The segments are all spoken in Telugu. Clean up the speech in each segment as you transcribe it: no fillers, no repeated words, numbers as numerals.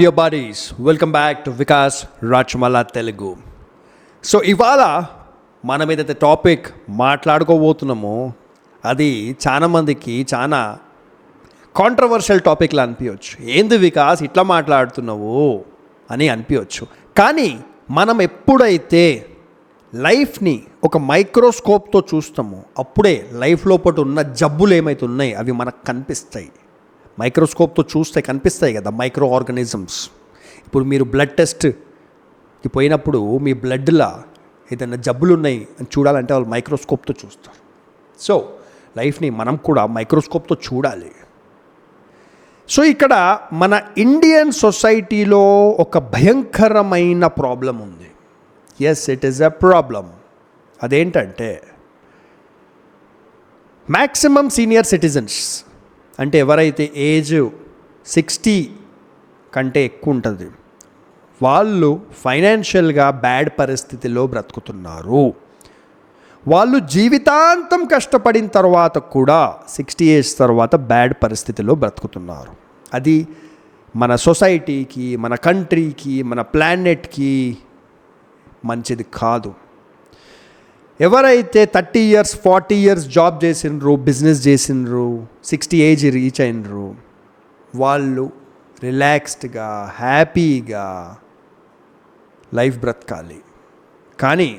Dear buddies, welcome back to Vikas Rachmala Telugu. So ఇవాళ మనం ఏదైతే టాపిక్ మాట్లాడుకోబోతున్నామో అది చాలా మందికి చాలా కాంట్రవర్షియల్ టాపిక్లా అనిపించవచ్చు. ఏంది వికాస్ ఇట్లా మాట్లాడుతున్నావు అని అనిపించవచ్చు. కానీ మనం ఎప్పుడైతే లైఫ్ని ఒక మైక్రోస్కోప్తో చూస్తామో అప్పుడే లైఫ్ లోపల ఉన్న జబ్బులు ఏమైతే ఉన్నాయి అవి మనకు కనిపిస్తాయి. మైక్రోస్కోప్తో చూస్తే కనిపిస్తాయి కదా మైక్రో ఆర్గానిజమ్స్. ఇప్పుడు మీరు బ్లడ్ టెస్ట్కి పోయినప్పుడు మీ బ్లడ్లో ఏదైనా జబ్బులు ఉన్నాయి అని చూడాలంటే వాళ్ళు మైక్రోస్కోప్తో చూస్తారు. సో లైఫ్ని మనం కూడా మైక్రోస్కోప్తో చూడాలి. సో ఇక్కడ మన ఇండియన్ సొసైటీలో ఒక భయంకరమైన ప్రాబ్లం ఉంది. Yes, it is a problem. అదేంటంటే మ్యాక్సిమం సీనియర్ సిటిజన్స్ అంటే ఎవరైతే ఏజ్ 60 కంటే ఎక్కువ ఉంటుంది వాళ్ళు ఫైనాన్షియల్గా బ్యాడ్ పరిస్థితిలో బ్రతుకుతున్నారు. వాళ్ళు జీవితాంతం కష్టపడిన తర్వాత కూడా 60 ఏజ్ తర్వాత బ్యాడ్ పరిస్థితిలో బ్రతుకుతున్నారు. అది మన సొసైటీకి, మన కంట్రీకి, మన ప్లానెట్కి మంచిది కాదు. ఎవరైతే 30 ఇయర్స్ 40 ఇయర్స్ జాబ్ చేసినరు, బిజినెస్ చేసినరు, 60 ఏజ్ రీచ్ అయినరు వాళ్ళు రిలాక్స్డ్గా హ్యాపీగా లైఫ్ బ్రతకాలి. కానీ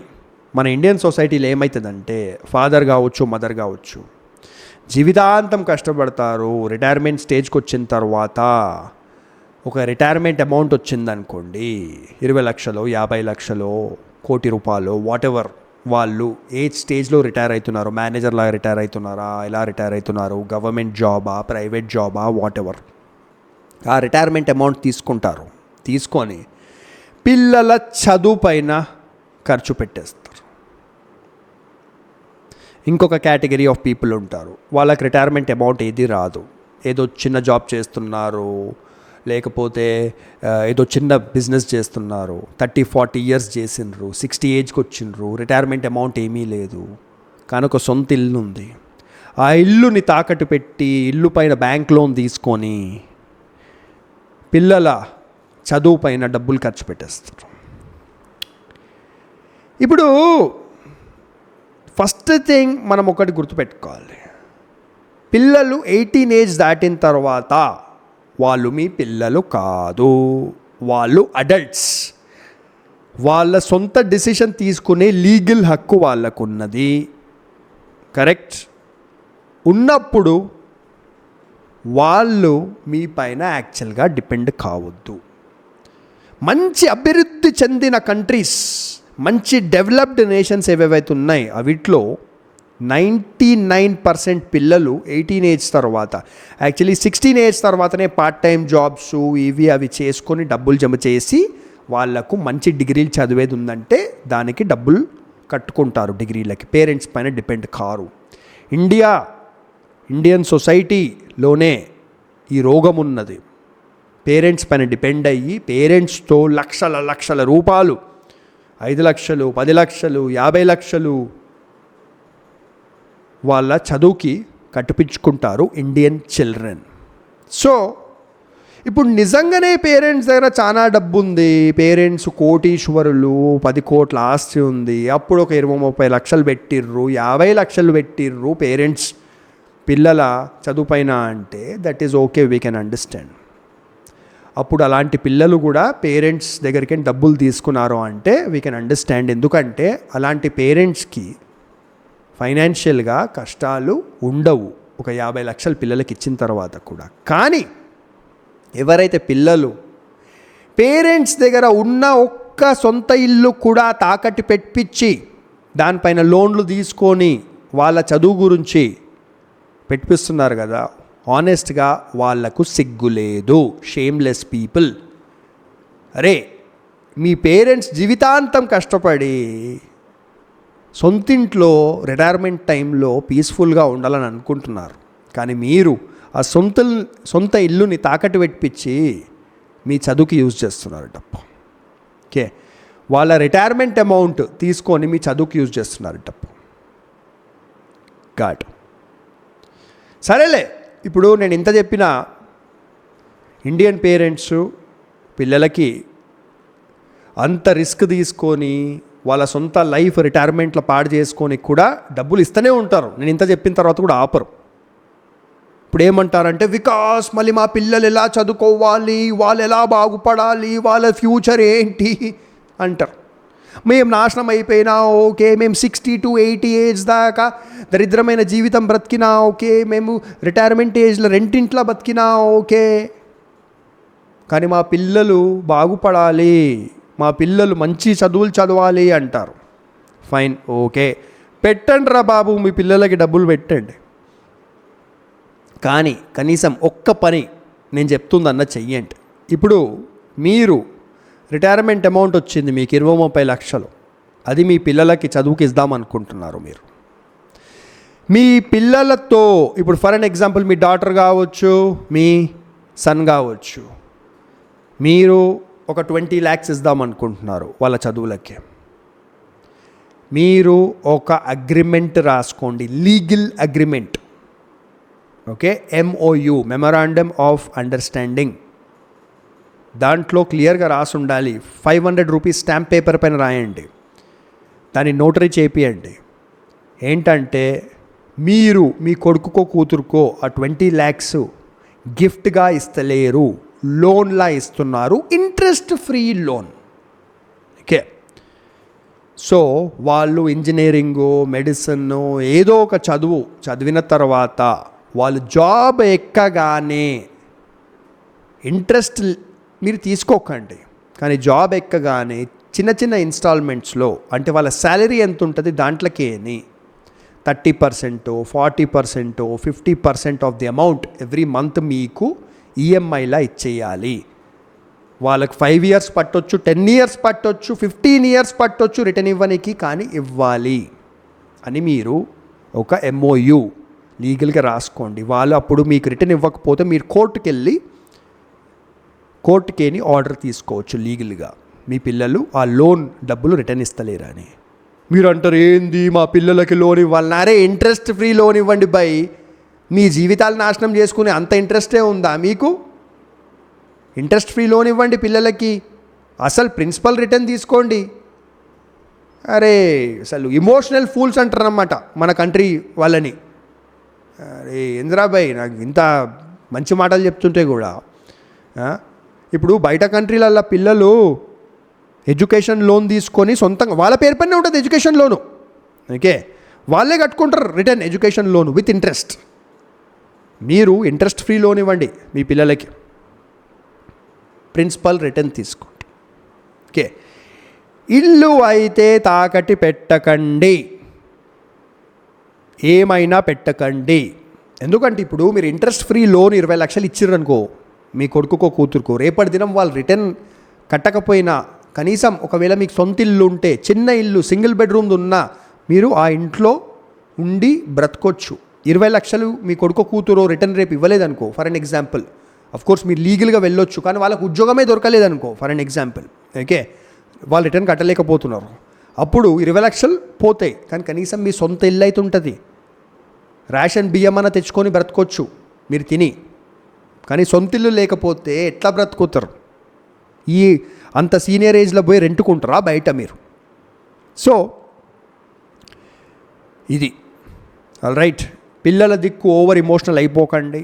మన ఇండియన్ సొసైటీలో ఏమవుతుందంటే ఫాదర్ కావచ్చు, మదర్ కావచ్చు జీవితాంతం కష్టపడతారు. రిటైర్మెంట్ స్టేజ్కి వచ్చిన తర్వాత ఒక రిటైర్మెంట్ అమౌంట్ వచ్చిందనుకోండి, 20 లక్షలు, 50 లక్షలు, కోటి రూపాయలు, వాట్ ఎవర్, వాళ్ళు ఏ స్టేజ్లో రిటైర్ అవుతున్నారు, మేనేజర్లా రిటైర్ అవుతున్నారా, ఎలా రిటైర్ అవుతున్నారు, గవర్నమెంట్ జాబా, ప్రైవేట్ జాబా, వాట్ ఎవర్, ఆ రిటైర్మెంట్ అమౌంట్ తీసుకుంటారు. తీసుకొని పిల్లల చదువు పైన ఖర్చు పెట్టేస్తారు. ఇంకొక కేటగిరీ ఆఫ్ పీపుల్ ఉంటారు, వాళ్ళకి రిటైర్మెంట్ అమౌంట్ ఏది రాదు. ఏదో చిన్న జాబ్ చేస్తున్నారు, లేకపోతే ఏదో చిన్న బిజినెస్ చేస్తున్నారు, 30-40 ఇయర్స్ చేసినరు, 60 ఏజ్కి వచ్చిండ్రు, రిటైర్మెంట్ అమౌంట్ ఏమీ లేదు, కానీ ఒక సొంత ఇల్లు ఉంది. ఆ ఇల్లుని తాకట్టు పెట్టి ఇల్లు పైన బ్యాంక్ లోన్ తీసుకొని పిల్లల చదువు పైన డబ్బులు ఖర్చు పెట్టేస్తారు. ఇప్పుడు ఫస్ట్ థింగ్ మనం ఒకటి గుర్తుపెట్టుకోవాలి, పిల్లలు 18 ఏజ్ దాటిన తర్వాత వాళ్ళు మీ పిల్లలు కాదు, వాళ్ళు అడల్ట్స్. వాళ్ళ సొంత డెసిషన్ తీసుకునే లీగల్ హక్కు వాళ్ళకు ఉన్నది. కరెక్ట్ ఉన్నప్పుడు వాళ్ళు మీ పైన యాక్చువల్గా డిపెండ్ కావద్దు. మంచి అభివృద్ధి చెందిన కంట్రీస్, మంచి డెవలప్డ్ నేషన్స్ ఏవేవైతే ఉన్నాయి అవిట్లో 99% పిల్లలు 18 ఏజ్ తర్వాత, యాక్చువల్లీ 16 ఏజ్ తర్వాతనే పార్ట్ టైం జాబ్స్ ఇవి అవి చేసుకొని డబ్బులు జమ చేసి వాళ్లకు మంచి డిగ్రీలు చదివేది ఉందంటే దానికి డబ్బులు కట్టుకుంటారు డిగ్రీలకి, పేరెంట్స్ పైన డిపెండ్ కారు. ఇండియన్ సొసైటీలోనే ఈ రోగం ఉన్నది. పేరెంట్స్ పైన డిపెండ్ అయ్యి పేరెంట్స్తో లక్షల రూపాయలు, 5 లక్షలు, 10 లక్షలు, 50 లక్షలు వాళ్ళ చదువుకి కట్టిపించుకుంటారు ఇండియన్ చిల్డ్రన్. సో ఇప్పుడు నిజంగానే పేరెంట్స్ దగ్గర చాలా డబ్బు ఉంది, పేరెంట్స్ కోటీశ్వరులు, 10 కోట్ల ఆస్తి ఉంది, అప్పుడు ఒక 20-30 లక్షలు పెట్టిర్రు, 50 లక్షలు పెట్టిర్రు పేరెంట్స్ పిల్లల చదువు పైన అంటే that is okay, we can understand. అప్పుడు అలాంటి పిల్లలు కూడా పేరెంట్స్ దగ్గరికి డబ్బులు తీసుకున్నారు అంటే వీ కెన్ అండర్స్టాండ్. ఎందుకంటే అలాంటి పేరెంట్స్కి ఫైనాన్షియల్గా కష్టాలు ఉండవు ఒక 50 లక్షలు పిల్లలకి ఇచ్చిన తర్వాత కూడా. కానీ ఎవరైతే పిల్లలు పేరెంట్స్ దగ్గర ఉన్న ఒక్క సొంత ఇల్లు కూడా తాకట్టు పెట్టించి దానిపైన లోన్లు తీసుకొని వాళ్ళ చదువు గురించి పెట్టిస్తున్నారు కదా, ఆనెస్ట్గా వాళ్లకు సిగ్గు లేదు. Shameless people. అరే, మీ పేరెంట్స్ జీవితాంతం కష్టపడి సొంతింట్లో రిటైర్మెంట్ టైంలో పీస్ఫుల్గా ఉండాలని అనుకుంటున్నారు, కానీ మీరు ఆ సొంత ఇల్లుని తాకట్టు పెట్టించి మీ చదువుకి యూజ్ చేస్తున్నారు డబ్బు. ఓకే, వాళ్ళ రిటైర్మెంట్ అమౌంట్ తీసుకొని మీ చదువుకి యూజ్ చేస్తున్నారు డబ్బు. గాడ్ సరేలే, ఇప్పుడు నేను ఇంత చెప్పిన ఇండియన్ పేరెంట్స్ పిల్లలకి అంత రిస్క్ తీసుకొని వాళ్ళ సొంత లైఫ్ రిటైర్మెంట్లో పాడు చేసుకొని కూడా డబ్బులు ఇస్తూనే ఉంటారు. నేను ఇంత చెప్పిన తర్వాత కూడా ఆపరు. ఇప్పుడు ఏమంటారంటే, వికాస్ మళ్ళీ మా పిల్లలు ఎలా చదువుకోవాలి, వాళ్ళు ఎలా బాగుపడాలి, వాళ్ళ ఫ్యూచర్ ఏంటి అంటారు. మేము నాశనం అయిపోయినా ఓకే, మేము 60 to 80 ఏజ్ దాకా దరిద్రమైన జీవితం బ్రతికినా ఓకే, మేము రిటైర్మెంట్ ఏజ్లో రెంటింట్లో బతికినా ఓకే, కానీ మా పిల్లలు బాగుపడాలి, మా పిల్లలు మంచి చదువులు చదవాలి అంటారు. ఫైన్, ఓకే, పెట్టండి రా బాబు, మీ పిల్లలకి డబ్బులు పెట్టండి. కానీ కనీసం ఒక్క పని నేను చెప్తుందన్న చెయ్యండి. ఇప్పుడు మీరు రిటైర్మెంట్ అమౌంట్ వచ్చింది మీకు 20-30 లక్షలు, అది మీ పిల్లలకి చదువుకి ఇద్దామనుకుంటున్నారు. మీరు మీ పిల్లలతో ఇప్పుడు for an example me daughter కావచ్చు, మీ సన్ కావచ్చు, మీరు ఒక 20 lakhs ఇద్దామనుకుంటున్నారు వాళ్ళ చదువులకి. మీరు ఒక అగ్రిమెంట్ రాసుకోండి, legal agreement. Okay, MOU, memorandum of understanding. దాంట్లో క్లియర్గా రాసి ఉండాలి. 500 రూపీస్ స్టాంప్ పేపర్ పైన రాయండి, దాన్ని నోటరీ చేపియండి. ఏంటంటే మీరు మీ కొడుకుకో కూతురుకో ఆ 20 lakhs గిఫ్ట్గా ఇస్తలేరు, లోన్లా ఇస్తున్నారు, interest free loan. Okay, so వాళ్ళు ఇంజనీరింగు, మెడిసిన్, ఏదో ఒక చదివిన తర్వాత వాళ్ళు జాబ్ ఎక్కగానే ఇంట్రెస్ట్ మీరు తీసుకోకండి, కానీ జాబ్ ఎక్కగానే చిన్న చిన్న ఇన్స్టాల్మెంట్స్లో, అంటే వాళ్ళ శాలరీ ఎంత ఉంటుంది దాంట్లోకేని 30%, 40%, 50% of the amount every month మీకు ఈఎంఐలా ఇచ్చేయాలి. వాళ్ళకి 5 years పట్టొచ్చు, 10 years పట్టొచ్చు, 15 years పట్టొచ్చు రిటర్న్ ఇవ్వడానికి, కానీ ఇవ్వాలి అని మీరు ఒక MOU లీగల్గా రాసుకోండి. వాళ్ళు అప్పుడు మీకు రిటర్న్ ఇవ్వకపోతే మీరు కోర్టుకేని ఆర్డర్ తీసుకోవచ్చు లీగల్గా, మీ పిల్లలు ఆ లోన్ డబ్బులు రిటర్న్ ఇస్తలేరు అని. మీరు అంటారు, ఏంది మా పిల్లలకి లోన్ ఇవ్వాలన్నా? అరే, ఇంట్రెస్ట్ ఫ్రీ లోన్ ఇవ్వండి బై. మీ జీవితాలు నాశనం చేసుకునే అంత ఇంట్రెస్టే ఉందా మీకు? ఇంట్రెస్ట్ ఫ్రీ లోన్ ఇవ్వండి పిల్లలకి, అసలు ప్రిన్సిపల్ రిటర్న్ తీసుకోండి. అరే, అసలు ఇమోషనల్ ఫూల్స్ అంటారన్నమాట మన కంట్రీ వాళ్ళని. అరే ఇంద్రాబాయ్, నాకు ఇంత మంచి మాటలు చెప్తుంటే కూడా, ఇప్పుడు బయట కంట్రీలల్లో పిల్లలు ఎడ్యుకేషన్ లోన్ తీసుకొని సొంతంగా వాళ్ళ పేరు పైన ఉంటుంది ఎడ్యుకేషన్ లోను. ఓకే, వాళ్ళే కట్టుకుంటారు return education loan with interest. మీరు ఇంట్రెస్ట్ ఫ్రీ లోన్ ఇవ్వండి మీ పిల్లలకి, ప్రిన్సిపల్ రిటర్న్ తీసుకోండి. ఓకే, ఇల్లు అయితే తాకట్టు పెట్టకండి, ఏమైనా పెట్టకండి. ఎందుకంటే ఇప్పుడు మీరు ఇంట్రెస్ట్ ఫ్రీ లోన్ 20 లక్షలు ఇచ్చిర్రనుకో మీ కొడుకుకో కూతురుకో, రేపటి దినం వాళ్ళు రిటర్న్ కట్టకపోయినా కనీసం ఒకవేళ మీకు సొంత ఇల్లు ఉంటే, చిన్న ఇల్లు సింగిల్ బెడ్రూమ్ది ఉన్నా, మీరు ఆ ఇంట్లో ఉండి బ్రతకొచ్చు. 20 లక్షలు మీ కొడుకు కూతురు రిటర్న్ రేపు ఇవ్వలేదనుకో ఫర్ అన్ ఎగ్జాంపుల్, అఫ్కోర్స్ మీరు లీగల్గా వెళ్ళొచ్చు, కానీ వాళ్ళకు ఉద్యోగమే దొరకలేదనుకో ఫర్ అన్ ఎగ్జాంపుల్. ఓకే, వాళ్ళు రిటర్న్ కట్టలేకపోతున్నారు, అప్పుడు 20 లక్షలు పోతాయి. కానీ కనీసం మీ సొంత ఇల్లు అయితే ఉంటుంది, రేషన్ బియ్యం అన్న తెచ్చుకొని బ్రతకొచ్చు మీరు తిని. కానీ సొంత ఇల్లు లేకపోతే ఎట్లా బ్రతుకుతారు? ఈ అంత సీనియర్ ఏజ్లో పోయి రెంటుకుంటారా బయట మీరు? సో ఇది ఆల్ రైట్. పిల్లల దిక్కు ఓవర్ ఇమోషనల్ అయిపోకండి.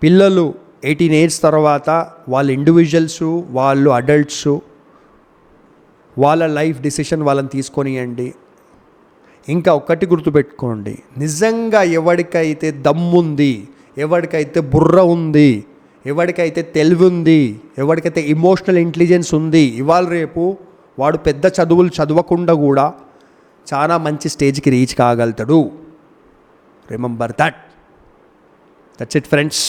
పిల్లలు 18 ఏజ్ తర్వాత వాళ్ళు ఇండివిజువల్స్, వాళ్ళు అడల్ట్స్, వాళ్ళ లైఫ్ డిసిషన్ వాళ్ళని తీసుకొనియండి. ఇంకా ఒక్కటి గుర్తుపెట్టుకోండి, నిజంగా ఎవరికైతే దమ్ముంది, ఎవరికైతే బుర్ర ఉంది, ఎవరికైతే తెలివి ఉంది, ఎవరికైతే ఇమోషనల్ ఇంటెలిజెన్స్ ఉంది, ఇవాళ రేపు వాడు పెద్ద చదువులు చదవకుండా కూడా చాలా మంచి స్టేజ్కి రీచ్ కాగలుగుతాడు. Remember that's it friends.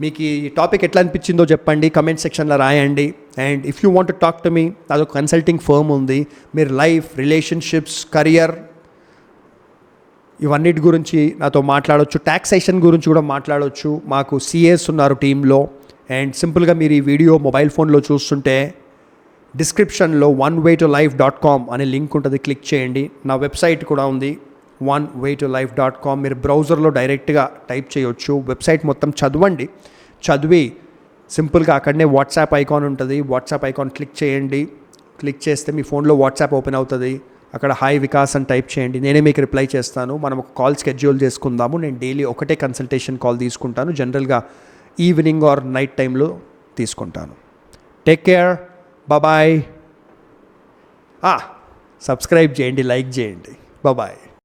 మీకు ఈ టాపిక్ ఎట్లా అనిపించిందో చెప్పండి, కమెంట్ సెక్షన్లో రాయండి. And if you want to talk to me, అదొక కన్సల్టింగ్ ఫర్మ్ ఉంది. మీరు లైఫ్, రిలేషన్షిప్స్, కెరియర్ ఇవన్నిటి గురించి నాతో మాట్లాడవచ్చు. ట్యాక్సేషన్ గురించి కూడా మాట్లాడవచ్చు. మాకు సిఏస్ ఉన్నారు టీంలో. అండ్ సింపుల్గా మీరు ఈ వీడియో మొబైల్ ఫోన్లో చూస్తుంటే డిస్క్రిప్షన్లో onewaytolife.com అనే లింక్ ఉంటుంది, క్లిక్ చేయండి. నా వెబ్సైట్ కూడా ఉంది onewaytolife.com. మీరు బ్రౌజర్లో డైరెక్ట్గా టైప్ చేయొచ్చు. వెబ్సైట్ మొత్తం చదవండి, చదివి సింపుల్గా అక్కడనే వాట్సాప్ ఐకాన్ ఉంటుంది. వాట్సాప్ ఐకాన్ క్లిక్ చేయండి. క్లిక్ చేస్తే మీ ఫోన్లో వాట్సాప్ ఓపెన్ అవుతుంది. అక్కడ హాయ్ వికాస్ అని టైప్ చేయండి. నేనే మీకు రిప్లై చేస్తాను. మనం ఒక కాల్ షెడ్యూల్ చేసుకుందాము. నేను డైలీ ఒకటే కన్సల్టేషన్ కాల్ తీసుకుంటాను. జనరల్గా ఈవినింగ్ ఆర్ నైట్ టైంలో తీసుకుంటాను. Take care, bye. సబ్స్క్రైబ్ చేయండి, లైక్ చేయండి. బాయ్.